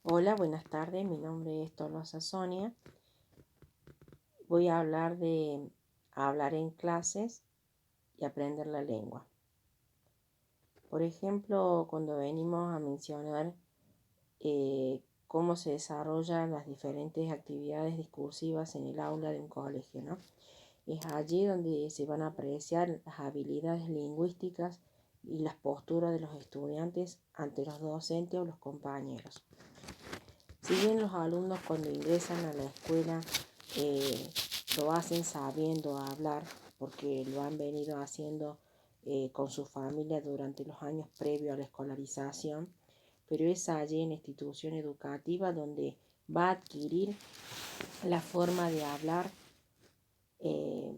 Hola, buenas tardes. Mi nombre es Tolosa Sonia. Voy a hablar de hablar en clases y aprender la lengua. Por ejemplo, cuando venimos a mencionar cómo se desarrollan las diferentes actividades discursivas en el aula de un colegio, ¿no? Es allí donde se van a apreciar las habilidades lingüísticas y las posturas de los estudiantes ante los docentes o los compañeros. Si bien los alumnos cuando ingresan a la escuela eh, lo hacen sabiendo hablar, porque lo han venido haciendo con su familia durante los años previos a la escolarización, pero es allí en la institución educativa donde va a adquirir la forma de hablar eh,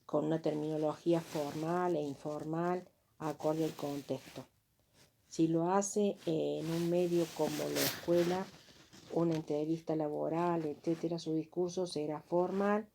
con una terminología formal e informal acorde al contexto. Si lo hace en un medio como la escuela, una entrevista laboral, etcétera, su discurso será formal,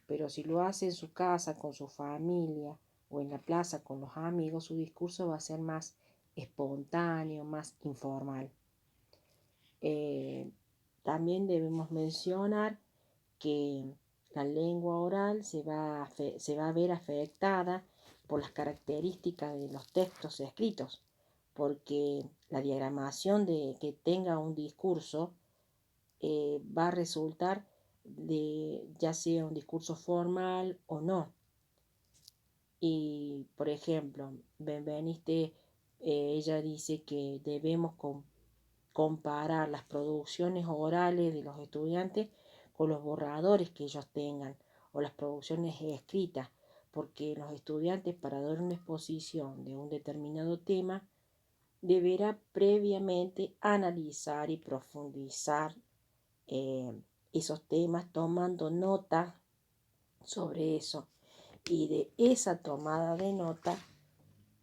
pero si lo hace en su casa, con su familia o en la plaza con los amigos, su discurso va a ser más espontáneo, más informal. Eh, También debemos mencionar que la lengua oral se va a ver afectada por las características de los textos escritos, porque la diagramación de que tenga un discurso va a resultar de ya sea un discurso formal o no. Y, por ejemplo, Benveniste, ella dice que debemos comparar las producciones orales de los estudiantes con los borradores que ellos tengan o las producciones escritas, porque los estudiantes para dar una exposición de un determinado tema deberá previamente analizar y profundizar eh, esos temas tomando nota sobre eso, y de esa tomada de nota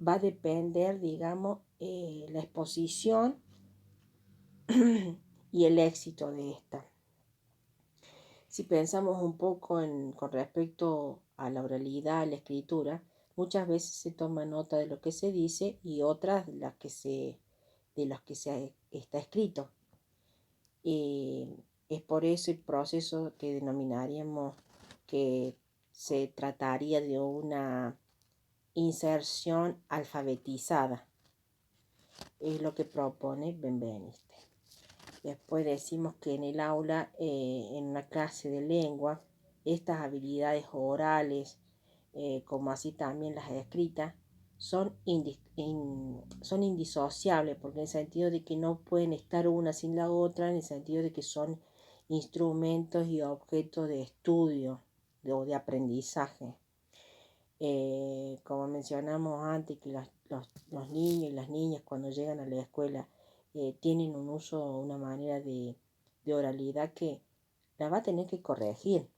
va a depender, digamos, la exposición y el éxito de esta. Si pensamos un poco con respecto a la oralidad, a la escritura, muchas veces se toma nota de lo que se dice y otras de las que se está escrito. Es por ese proceso que denominaríamos que se trataría de una inserción alfabetizada. Es lo que propone Benveniste. Después decimos que en el aula, en una clase de lengua, estas habilidades orales, como así también las escritas, son indisociables, porque en el sentido de que no pueden estar una sin la otra, en el sentido de que son instrumentos y objetos de estudio o de aprendizaje. Como mencionamos antes, que los niños y las niñas cuando llegan a la escuela tienen un uso, una manera de oralidad que la va a tener que corregir.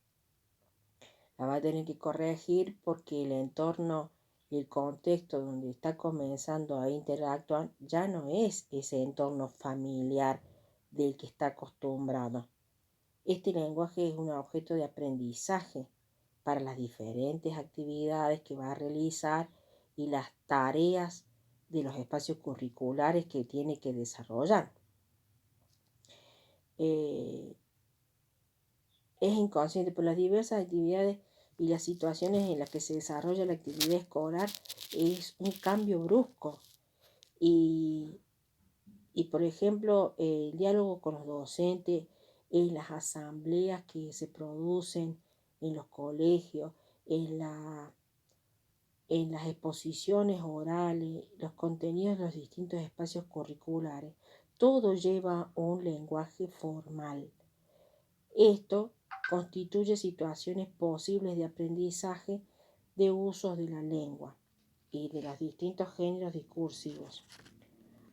La va a tener que corregir porque el entorno y el contexto donde está comenzando a interactuar ya no es ese entorno familiar del que está acostumbrado. Este lenguaje es un objeto de aprendizaje para las diferentes actividades que va a realizar y las tareas de los espacios curriculares que tiene que desarrollar. Es inconsciente por las diversas actividades y las situaciones en las que se desarrolla la actividad escolar. Es un cambio brusco y, por ejemplo, el diálogo con los docentes, en las asambleas que se producen en los colegios, en las exposiciones orales, los contenidos de los distintos espacios curriculares, todo lleva un lenguaje formal. Esto constituye situaciones posibles de aprendizaje de usos de la lengua y de los distintos géneros discursivos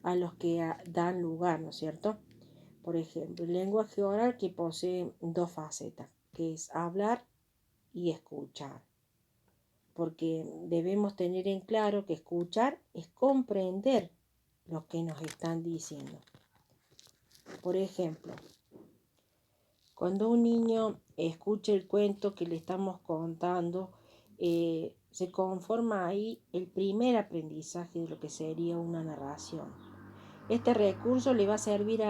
a los que dan lugar, ¿no es cierto? Por ejemplo, el lenguaje oral que posee dos facetas, que es hablar y escuchar, porque debemos tener en claro que escuchar es comprender lo que nos están diciendo. Por ejemplo, cuando un niño escucha el cuento que le estamos contando, se conforma ahí el primer aprendizaje de lo que sería una narración. Este recurso le va a servir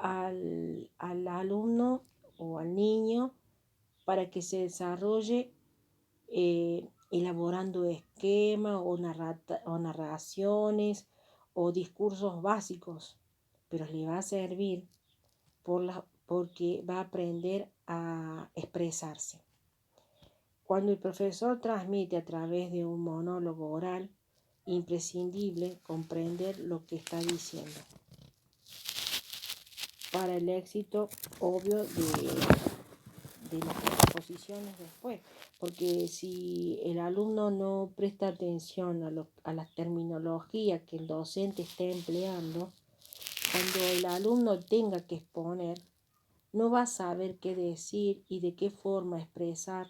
al alumno o al niño para que se desarrolle elaborando esquemas o narraciones o discursos básicos, pero le va a servir porque va a aprender a expresarse. Cuando el profesor transmite a través de un monólogo oral, imprescindible comprender lo que está diciendo para el éxito obvio de las exposiciones después, porque si el alumno no presta atención a la terminología que el docente esté empleando, cuando el alumno tenga que exponer, no va a saber qué decir y de qué forma expresar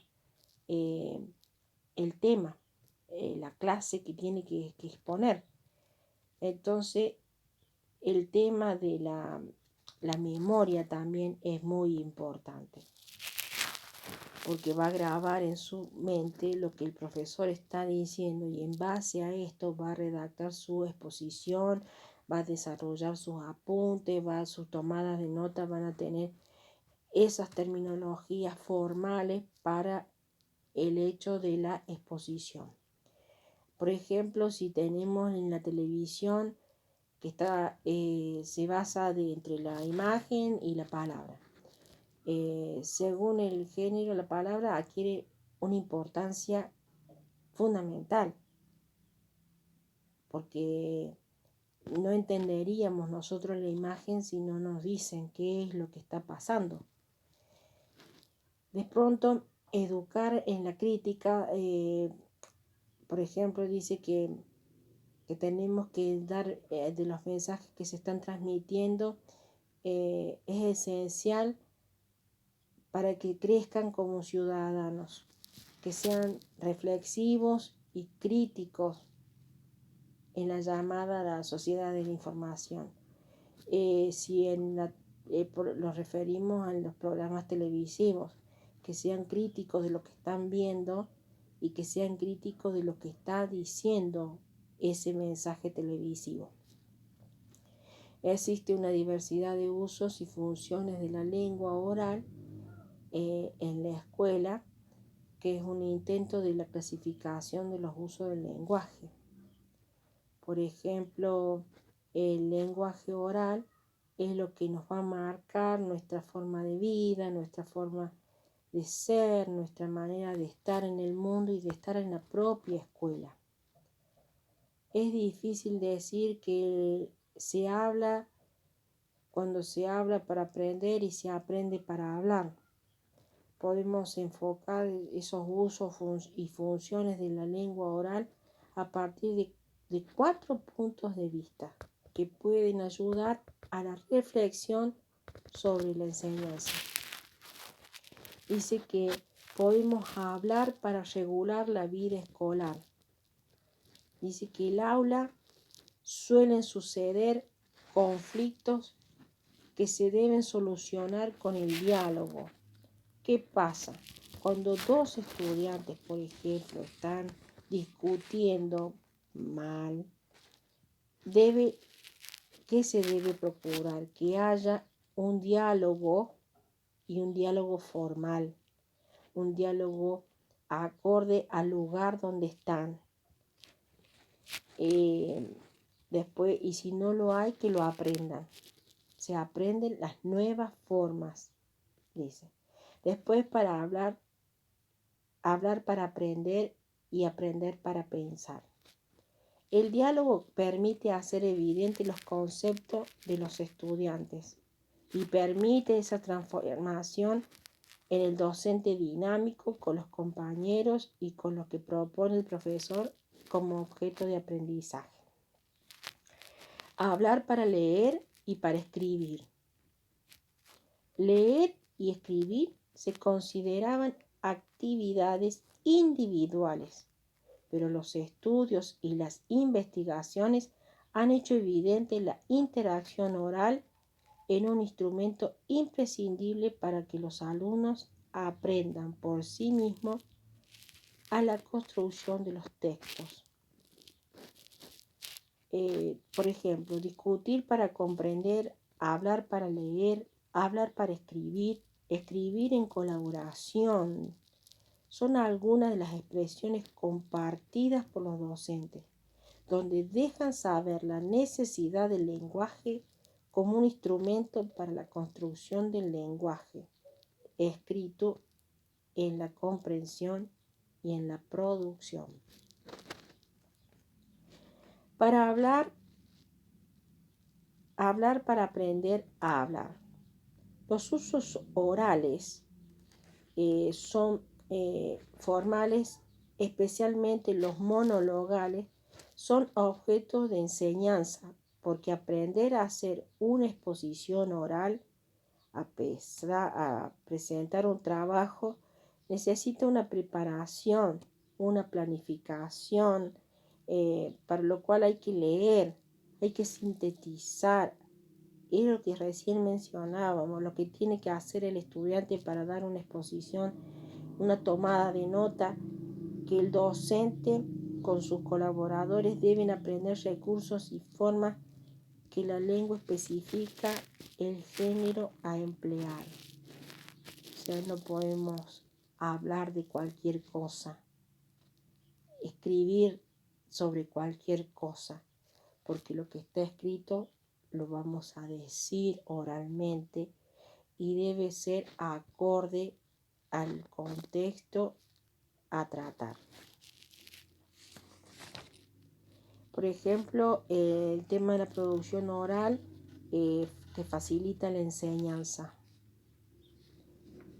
el tema, la clase que tiene que exponer. Entonces, el tema de la memoria también es muy importante, porque va a grabar en su mente lo que el profesor está diciendo y en base a esto va a redactar su exposición, va a desarrollar sus apuntes, sus tomadas de nota van a tener esas terminologías formales para el hecho de la exposición. Por ejemplo, si tenemos en la televisión que se basa entre la imagen y la palabra. Según el género, la palabra adquiere una importancia fundamental, porque no entenderíamos nosotros la imagen si no nos dicen qué es lo que está pasando. De pronto, educar en la crítica, por ejemplo, dice que tenemos que dar de los mensajes que se están transmitiendo, es esencial para que crezcan como ciudadanos, que sean reflexivos y críticos en la llamada a la sociedad de la información. Si los referimos a los programas televisivos, que sean críticos de lo que están viendo y que sean críticos de lo que está diciendo ese mensaje televisivo. Existe una diversidad de usos y funciones de la lengua oral en la escuela, que es un intento de la clasificación de los usos del lenguaje. Por ejemplo, el lenguaje oral es lo que nos va a marcar nuestra forma de vida, nuestra forma de ser, nuestra manera de estar en el mundo y de estar en la propia escuela. Es difícil decir que se habla cuando se habla para aprender y se aprende para hablar. Podemos enfocar esos usos y funciones de la lengua oral a partir de 4 puntos de vista que pueden ayudar a la reflexión sobre la enseñanza. Dice que podemos hablar para regular la vida escolar. Dice que en el aula suelen suceder conflictos que se deben solucionar con el diálogo. ¿Qué pasa? Cuando dos estudiantes, por ejemplo, están discutiendo mal, ¿qué se debe procurar? Que haya un diálogo y un diálogo formal, un diálogo acorde al lugar donde están. Después, y si no lo hay, que lo aprendan. Se aprenden las nuevas formas, dice. Después, para hablar para aprender y aprender para pensar. El diálogo permite hacer evidentes los conceptos de los estudiantes y permite esa transformación en el docente dinámico con los compañeros y con lo que propone el profesor como objeto de aprendizaje. Hablar para leer y para escribir. Leer y escribir se consideraban actividades individuales, pero los estudios y las investigaciones han hecho evidente la interacción oral en un instrumento imprescindible para que los alumnos aprendan por sí mismos a la construcción de los textos. Por ejemplo, discutir para comprender hablar para leer, hablar para escribir, escribir en colaboración. Son algunas de las expresiones compartidas por los docentes, donde dejan saber la necesidad del lenguaje como un instrumento para la construcción del lenguaje escrito en la comprensión y en la producción. Para hablar para aprender a hablar. Los usos orales son formales, especialmente los monologales, son objetos de enseñanza, porque aprender a hacer una exposición oral, a presentar un trabajo, necesita una preparación, una planificación, para lo cual hay que leer, hay que sintetizar. Es lo que recién mencionábamos, lo que tiene que hacer el estudiante para dar una exposición, una tomada de nota, que el docente con sus colaboradores deben aprender recursos y formas que la lengua especifica el género a emplear. O sea, no podemos hablar de cualquier cosa, escribir sobre cualquier cosa, porque lo que está escrito lo vamos a decir oralmente y debe ser acorde al contexto a tratar. Por ejemplo, el tema de la producción oral que facilita la enseñanza,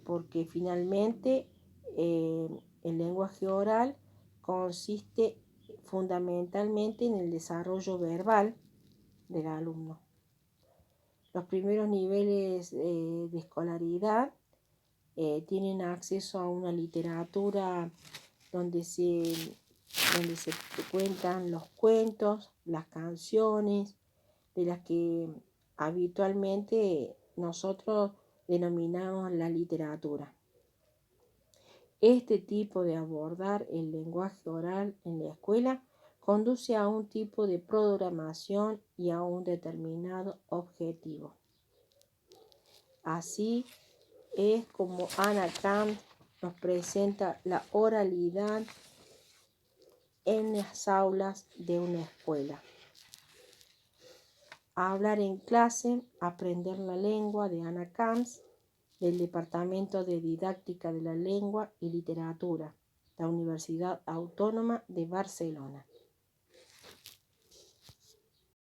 porque finalmente el lenguaje oral consiste fundamentalmente en el desarrollo verbal del alumno. Los primeros niveles de escolaridad tienen acceso a una literatura donde se cuentan los cuentos, las canciones, de las que habitualmente nosotros denominamos la literatura. Este tipo de abordar el lenguaje oral en la escuela conduce a un tipo de programación y a un determinado objetivo. Así es como Anna Kant nos presenta la oralidad en las aulas de una escuela. Hablar en clase, aprender la lengua de Anna Kant, del Departamento de Didáctica de la Lengua y Literatura, la Universidad Autónoma de Barcelona.